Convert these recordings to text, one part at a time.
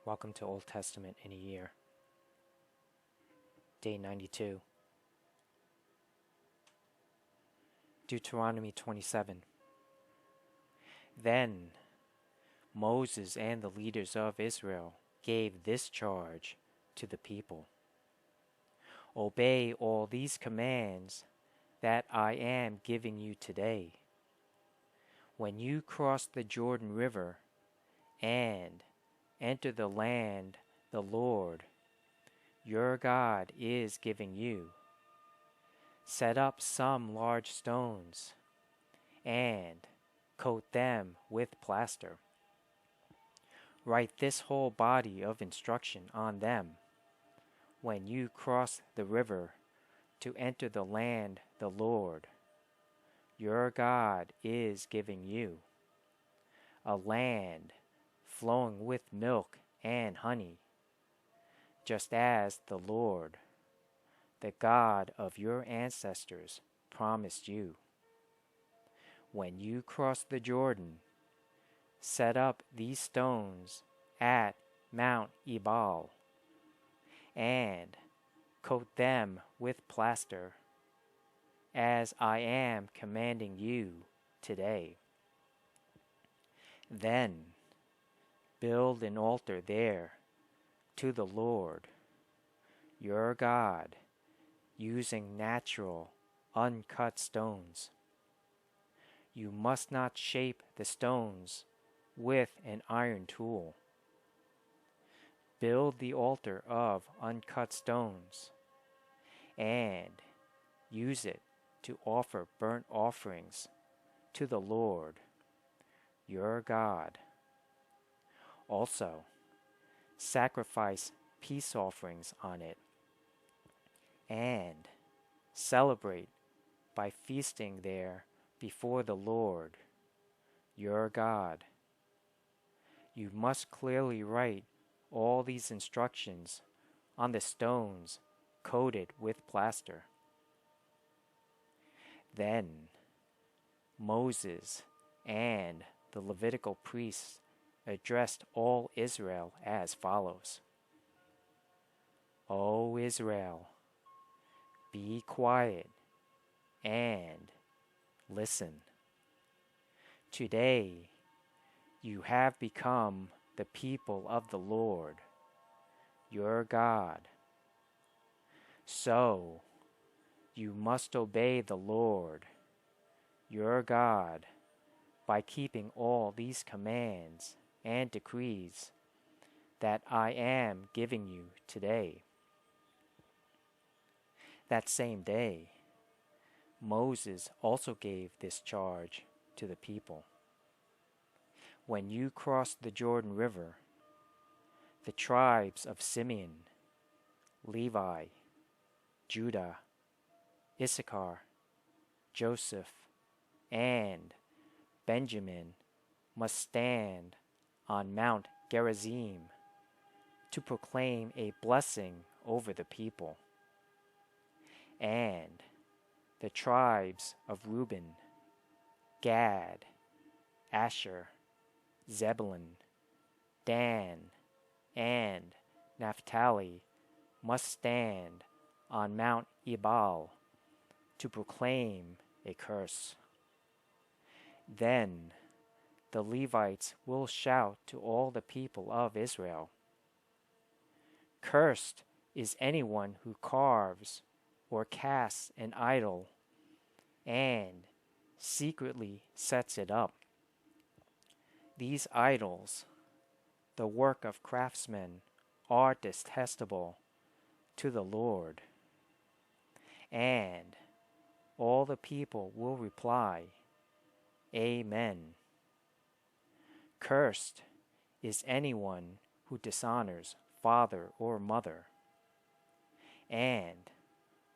Welcome to Old Testament in a Year. Day 92. Deuteronomy 27. Then Moses and the leaders of Israel gave this charge to the people. Obey all these commands that I am giving you today. When you cross the Jordan River and enter the land the Lord your God is giving you, set up some large stones and coat them with plaster. Write this whole body of instruction on them when you cross the river to enter the land the Lord your God is giving you, a land flowing with milk and honey, just as the Lord, the God of your ancestors, promised you. When you cross the Jordan, set up these stones at Mount Ebal, and coat them with plaster, as I am commanding you today. Then build an altar there to the Lord your God, using natural, uncut stones. You must not shape the stones with an iron tool. Build the altar of uncut stones and use it to offer burnt offerings to the Lord your God. Also, sacrifice peace offerings on it and celebrate by feasting there before the Lord your God. You must clearly write all these instructions on the stones coated with plaster. Then Moses and the Levitical priests addressed all Israel as follows. O Israel, be quiet and listen. Today you have become the people of the Lord your God. So you must obey the Lord your God by keeping all these commands and decrees that I am giving you today. That same day, Moses also gave this charge to the people. When you cross the Jordan River, the tribes of Simeon, Levi, Judah, Issachar, Joseph, and Benjamin must stand on Mount Gerizim to proclaim a blessing over the people. And the tribes of Reuben, Gad, Asher, Zebulun, Dan, and Naphtali must stand on Mount Ebal to proclaim a curse. Then the Levites will shout to all the people of Israel, "Cursed is anyone who carves or casts an idol and secretly sets it up. These idols, the work of craftsmen, are detestable to the Lord." And all the people will reply, "Amen." Cursed is anyone who dishonors father or mother. And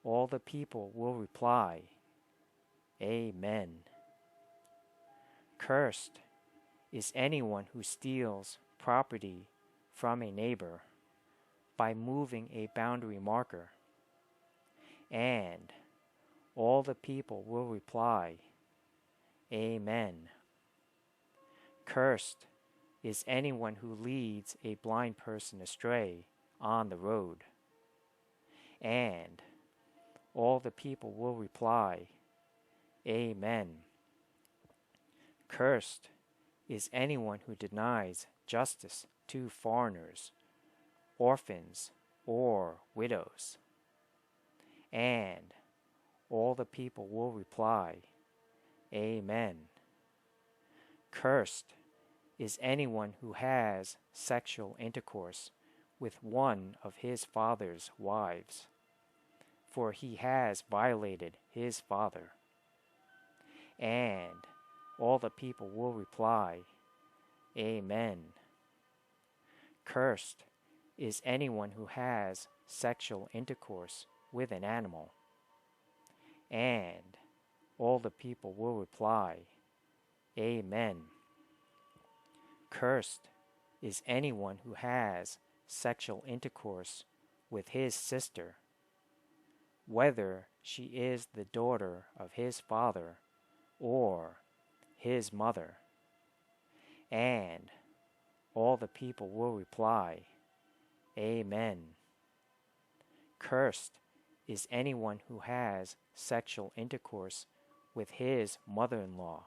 all the people will reply, "Amen." Cursed is anyone who steals property from a neighbor by moving a boundary marker. And all the people will reply, "Amen." Cursed is anyone who leads a blind person astray on the road. And all the people will reply, Amen. Cursed is anyone who denies justice to foreigners, orphans, or widows. And all the people will reply, Amen. Cursed is anyone who has sexual intercourse with one of his father's wives, for he has violated his father. And all the people will reply, Amen. Cursed is anyone who has sexual intercourse with an animal. And all the people will reply, Amen. Cursed is anyone who has sexual intercourse with his sister, whether she is the daughter of his father or his mother. And all the people will reply, Amen. Cursed is anyone who has sexual intercourse with his mother-in-law.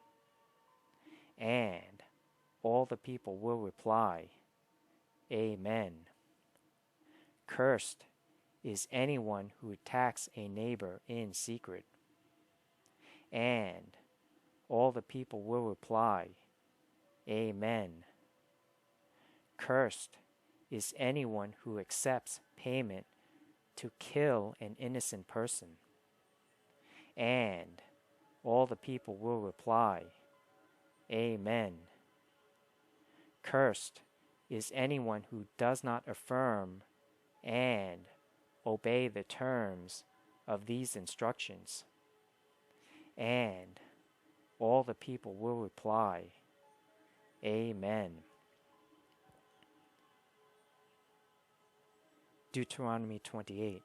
And all the people will reply, Amen. Cursed is anyone who attacks a neighbor in secret. And all the people will reply, Amen. Cursed is anyone who accepts payment to kill an innocent person. And all the people will reply, Amen. Cursed is anyone who does not affirm and obey the terms of these instructions. And all the people will reply, Amen. Deuteronomy 28.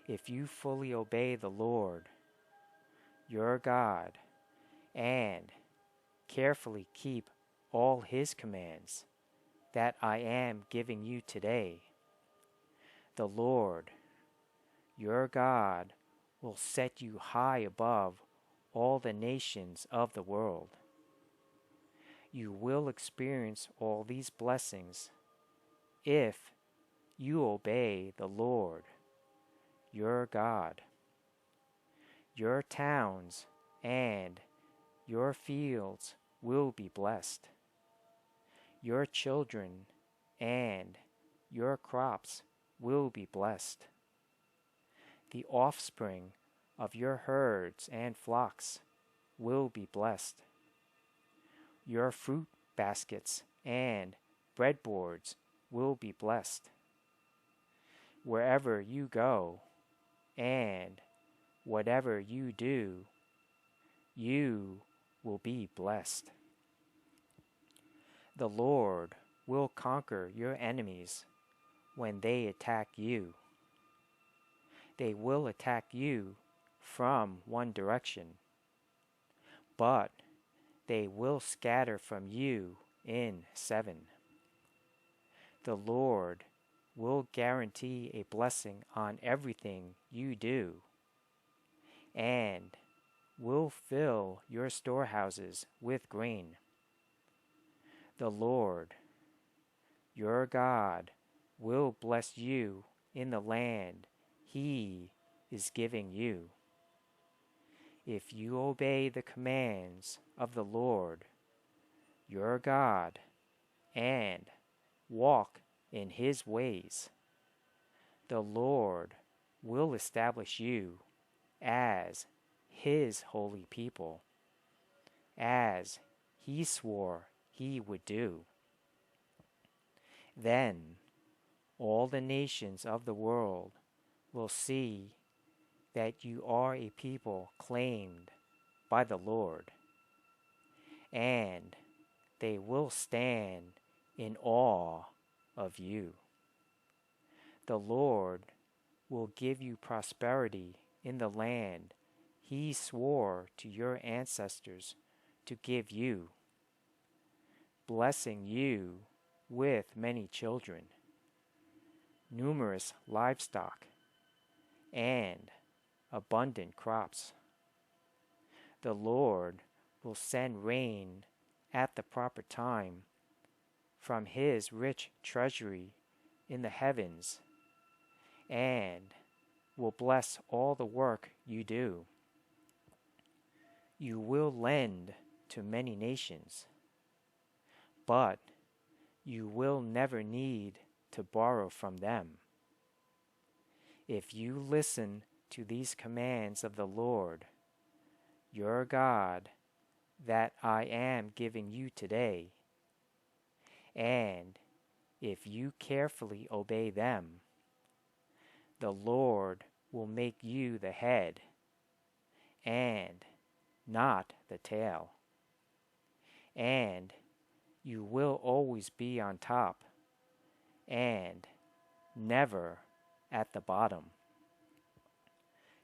If you fully obey the Lord, your God, and carefully keep all His commands that I am giving you today, the Lord, your God, will set you high above all the nations of the world. You will experience all these blessings if you obey the Lord, your God. Your towns and your fields will be blessed. Your children and your crops will be blessed. The offspring of your herds and flocks will be blessed. Your fruit baskets and breadboards will be blessed. Wherever you go and whatever you do, you will be blessed. The Lord will conquer your enemies when they attack you. They will attack you from one direction, but they will scatter from you in 7. The Lord will guarantee a blessing on everything you do, and will fill your storehouses with grain. The Lord, your God, will bless you in the land He is giving you. If you obey the commands of the Lord, your God, and walk in His ways, the Lord will establish you as His holy people, as He swore He would do. Then all the nations of the world will see that you are a people claimed by the Lord, and they will stand in awe of you. The Lord will give you prosperity in the land He swore to your ancestors to give you. blessing you with many children, numerous livestock, and abundant crops. The Lord will send rain at the proper time from His rich treasury in the heavens, and will bless all the work you do. You will lend to many nations, but you will never need to borrow from them. If you listen to these commands of the Lord, your God, that I am giving you today, and if you carefully obey them, the Lord will make you the head and not the tail, and you will always be on top and never at the bottom.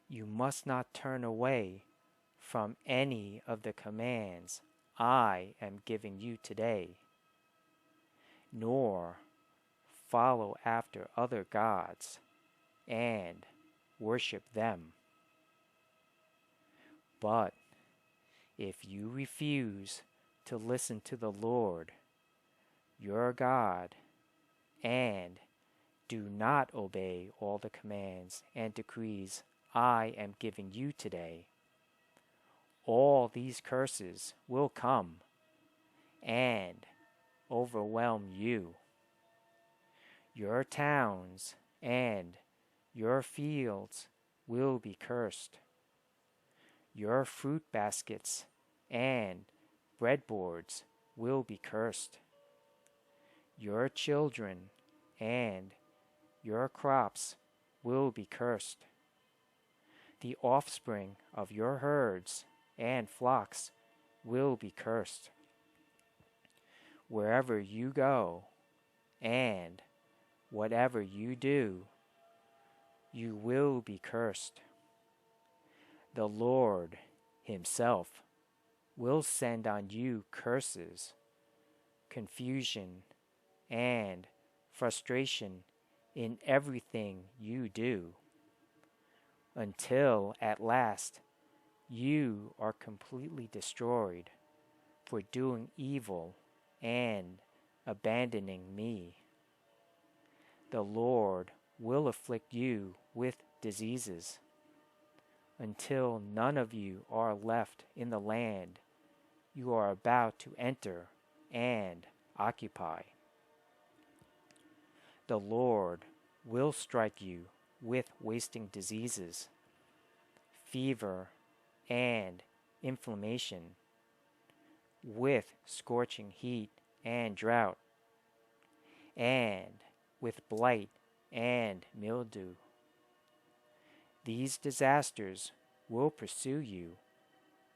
You must not turn away from any of the commands I am giving you today, nor follow after other gods and worship them. But if you refuse to listen to the Lord, your God, and do not obey all the commands and decrees I am giving you today, all these curses will come and overwhelm you. Your towns and your fields will be cursed. Your fruit baskets and breadboards will be cursed. Your children and your crops will be cursed. The offspring of your herds and flocks will be cursed. Wherever you go and whatever you do, you will be cursed. The Lord Himself will send on you curses, confusion, and frustration in everything you do, until at last you are completely destroyed for doing evil and abandoning me. The Lord will afflict you with diseases until none of you are left in the land you are about to enter and occupy. The Lord will strike you with wasting diseases, fever, and inflammation, with scorching heat and drought, and with blight and mildew. These disasters will pursue you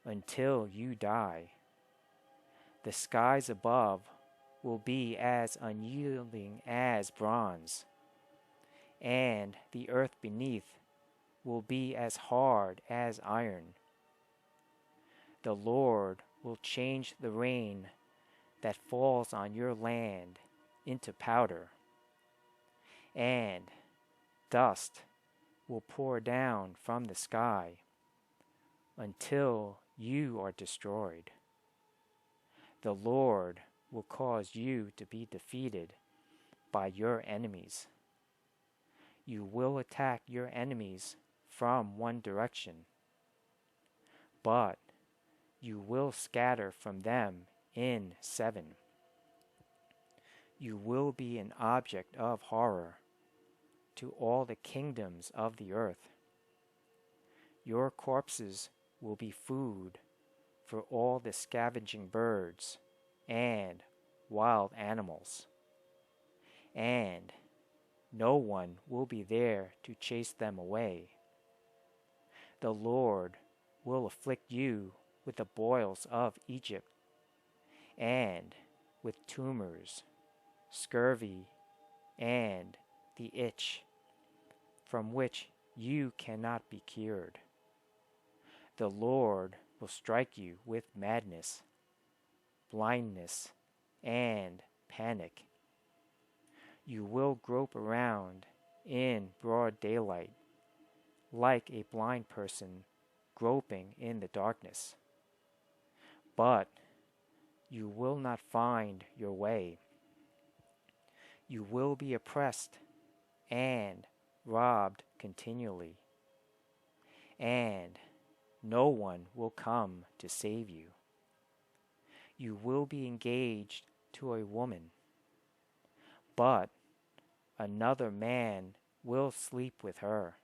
until you die. The skies above will be as unyielding as bronze, and the earth beneath will be as hard as iron. The Lord will change the rain that falls on your land into powder, and dust will pour down from the sky until you are destroyed. The Lord will cause you to be defeated by your enemies. You will attack your enemies from one direction, but you will scatter from them in 7. You will be an object of horror to all the kingdoms of the earth. Your corpses will be food for all the scavenging birds and wild animals, and no one will be there to chase them away. The Lord will afflict you with the boils of Egypt, and with tumors, scurvy, and the itch, from which you cannot be cured. The Lord will strike you with madness, blindness, and panic. You will grope around in broad daylight like a blind person groping in the darkness. But you will not find your way. You will be oppressed and robbed continually, and no one will come to save you. You will be engaged to a woman, but another man will sleep with her.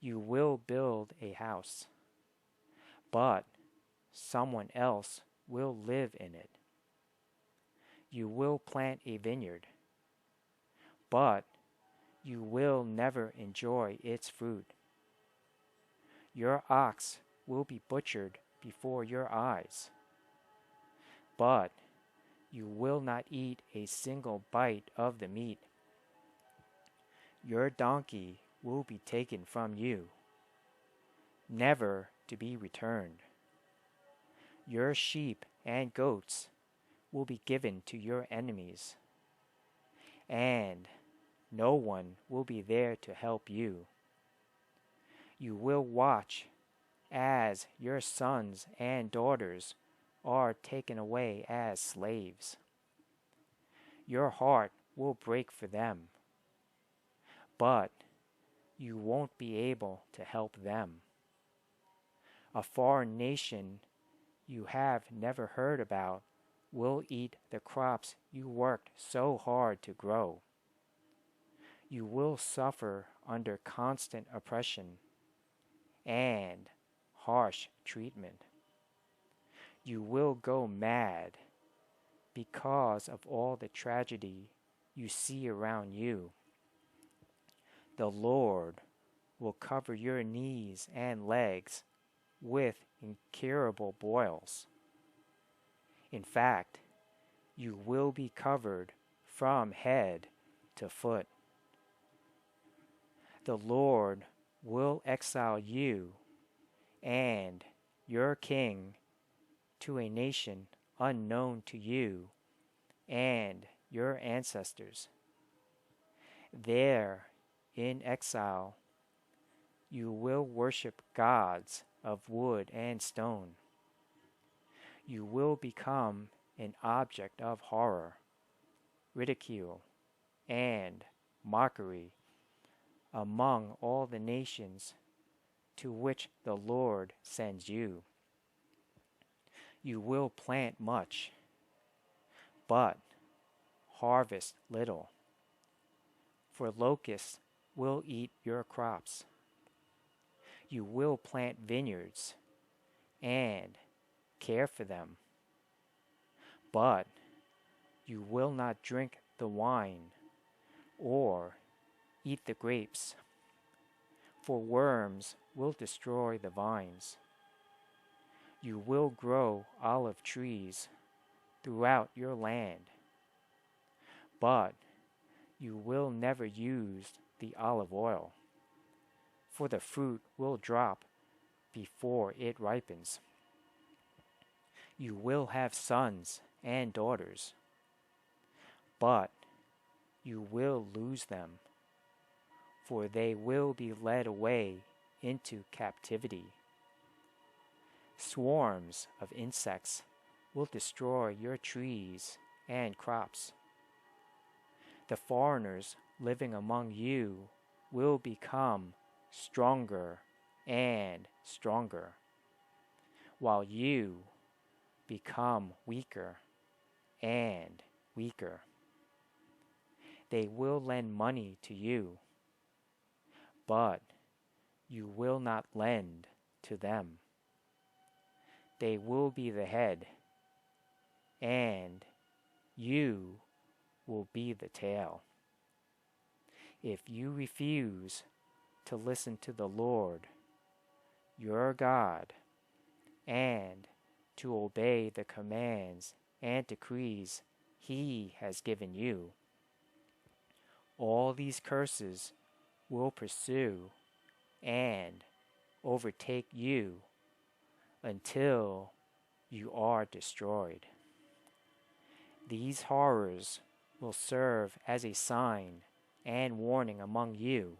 You will build a house, but someone else will live in it. You will plant a vineyard, but you will never enjoy its fruit. Your ox will be butchered before your eyes, but you will not eat a single bite of the meat. Your donkey will be taken from you, never to be returned. Your sheep and goats will be given to your enemies, and no one will be there to help you. You will watch as your sons and daughters are taken away as slaves. Your heart will break for them, but you won't be able to help them. A foreign nation you have never heard about will eat the crops you worked so hard to grow. You will suffer under constant oppression and harsh treatment. You will go mad because of all the tragedy you see around you. The Lord will cover your knees and legs with incurable boils. In fact, you will be covered from head to foot. The Lord will exile you and your king to a nation unknown to you and your ancestors. There, in exile, you will worship gods of wood and stone. You will become an object of horror, ridicule, and mockery among all the nations to which the Lord sends you. You will plant much, but harvest little, for locusts will eat your crops. You will plant vineyards and care for them, but you will not drink the wine or eat the grapes, for worms will destroy the vines. You will grow olive trees throughout your land, but you will never use the olive oil, for the fruit will drop before it ripens. You will have sons and daughters, but you will lose them, for they will be led away into captivity. Swarms of insects will destroy your trees and crops. The foreigners living among you will become stronger and stronger, while you become weaker and weaker. They will lend money to you, but you will not lend to them. They will be the head, and you will be the tail. If you refuse to listen to the Lord, your God, and to obey the commands and decrees He has given you, all these curses will pursue and overtake you until you are destroyed. These horrors will serve as a sign and warning among you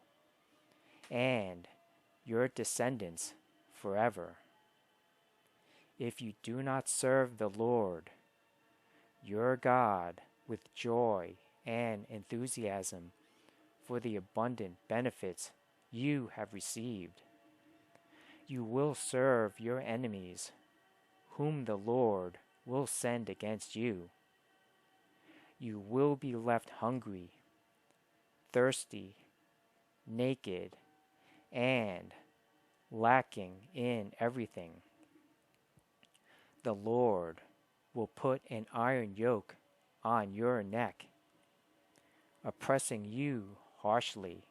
and your descendants forever. If you do not serve the Lord, your God, with joy and enthusiasm for the abundant benefits you have received, you will serve your enemies, whom the Lord will send against you. You will be left hungry, thirsty, naked, and lacking in everything. The Lord will put an iron yoke on your neck, oppressing you harshly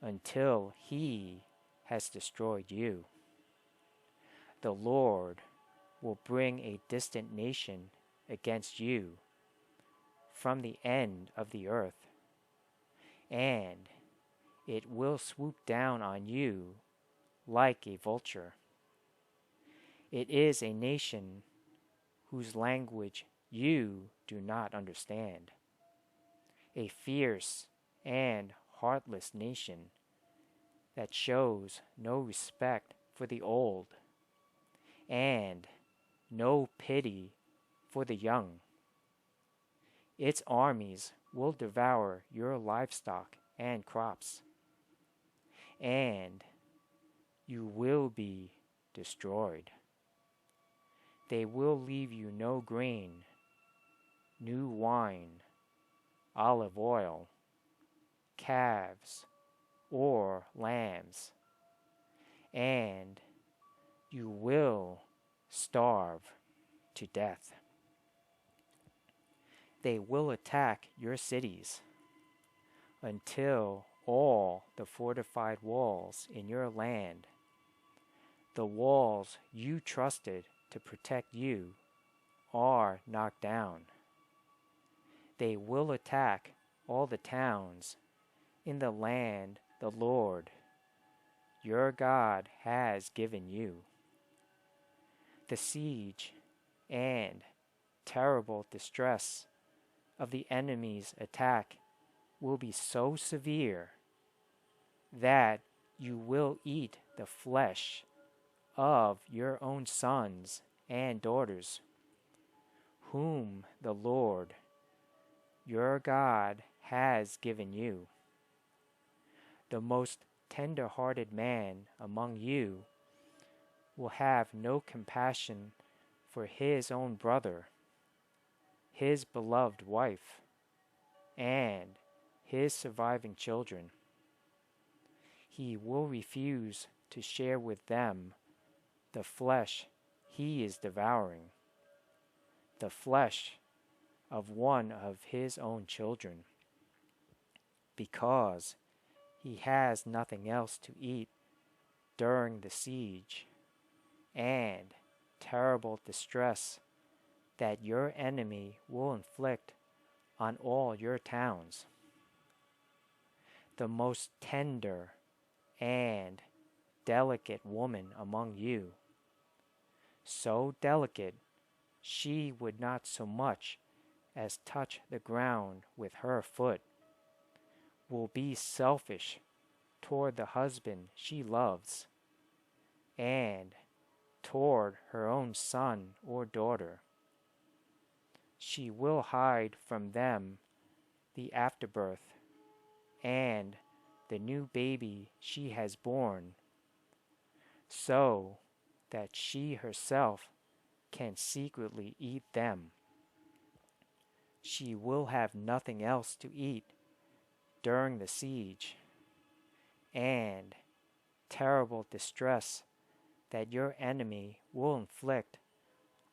until He has destroyed you. The Lord will bring a distant nation against you from the end of the earth, and it will swoop down on you like a vulture. It is a nation whose language you do not understand, a fierce and heartless nation that shows no respect for the old and no pity for the young. Its armies will devour your livestock and crops, and you will be destroyed. They will leave you no grain, new wine, olive oil, calves, or lambs, and you will starve to death. They will attack your cities until all the fortified walls in your land, the walls you trusted to protect you, are knocked down. They will attack all the towns in the land the Lord, your God, has given you. The siege and terrible distress of the enemy's attack will be so severe that you will eat the flesh of your own sons and daughters, whom the Lord, your God, has given you. The most tender-hearted man among you will have no compassion for his own brother, his beloved wife, and his surviving children. He will refuse to share with them the flesh he is devouring, the flesh of one of his own children, because he has nothing else to eat during the siege and terrible distress that your enemy will inflict on all your towns. The most tender and delicate woman among you, so delicate she would not so much as touch the ground with her foot, will be selfish toward the husband she loves and toward her own son or daughter. She will hide from them the afterbirth and the new baby she has born, so that she herself can secretly eat them. She will have nothing else to eat during the siege and terrible distress that your enemy will inflict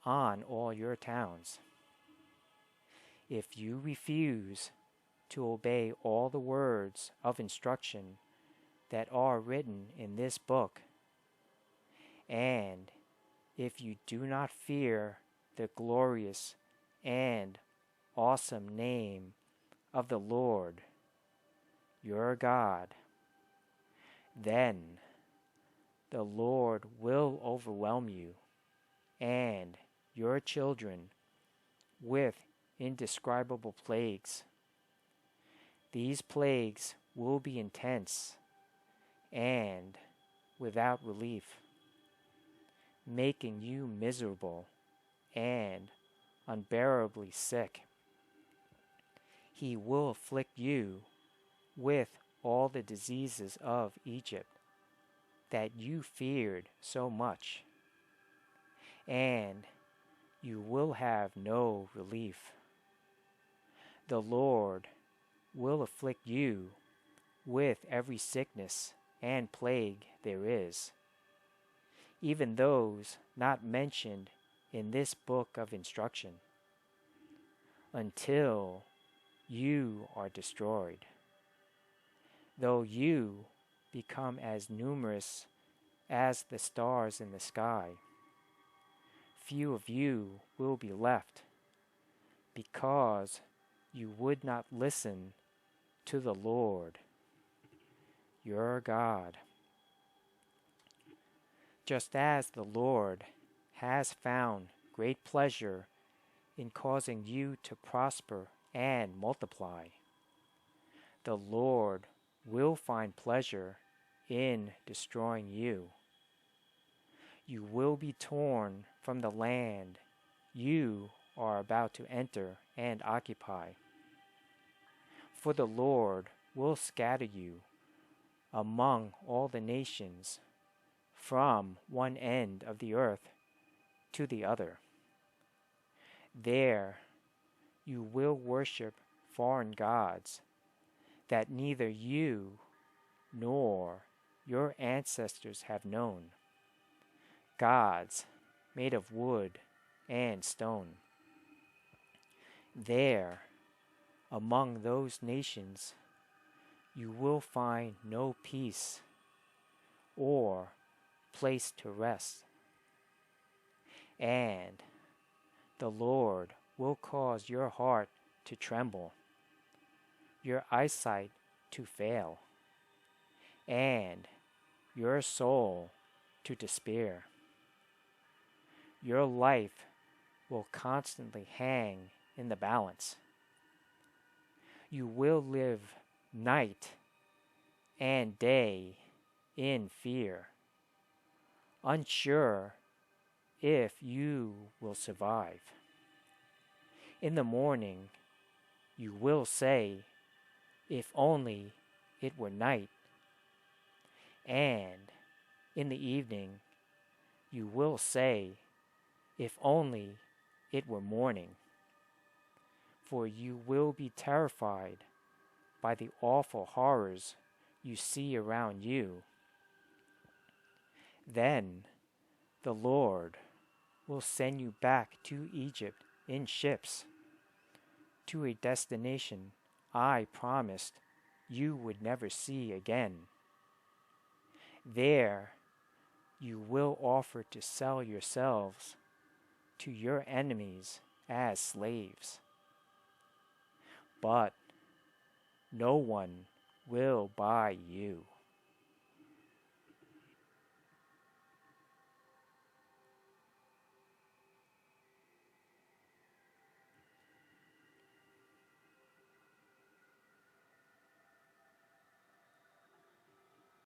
on all your towns. If you refuse to obey all the words of instruction that are written in this book, and if you do not fear the glorious and awesome name of the Lord, your God, then the Lord will overwhelm you and your children with indescribable plagues. These plagues will be intense and without relief, making you miserable and unbearably sick. He will afflict you with all the diseases of Egypt that you feared so much, and you will have no relief. The Lord will afflict you with every sickness and plague there is, even those not mentioned in this book of instruction, until you are destroyed. Though you become as numerous as the stars in the sky, few of you will be left, because you would not listen to the Lord, your God. Just as the Lord has found great pleasure in causing you to prosper and multiply, the Lord will find pleasure in destroying you. You will be torn from the land you are about to enter and occupy. For the Lord will scatter you among all the nations, from one end of the earth to the other. There you will worship foreign gods that neither you nor your ancestors have known, gods made of wood and stone. There, among those nations, you will find no peace or place to rest, and the Lord will cause your heart to tremble, your eyesight to fail, and your soul to despair. Your life will constantly hang in the balance. You will live night and day in fear, unsure if you will survive. In the morning, you will say, if only it were night. And in the evening, you will say, if only it were morning. For you will be terrified by the awful horrors you see around you. Then the Lord will send you back to Egypt in ships, to a destination I promised you would never see again. There you will offer to sell yourselves to your enemies as slaves. But no one will buy you.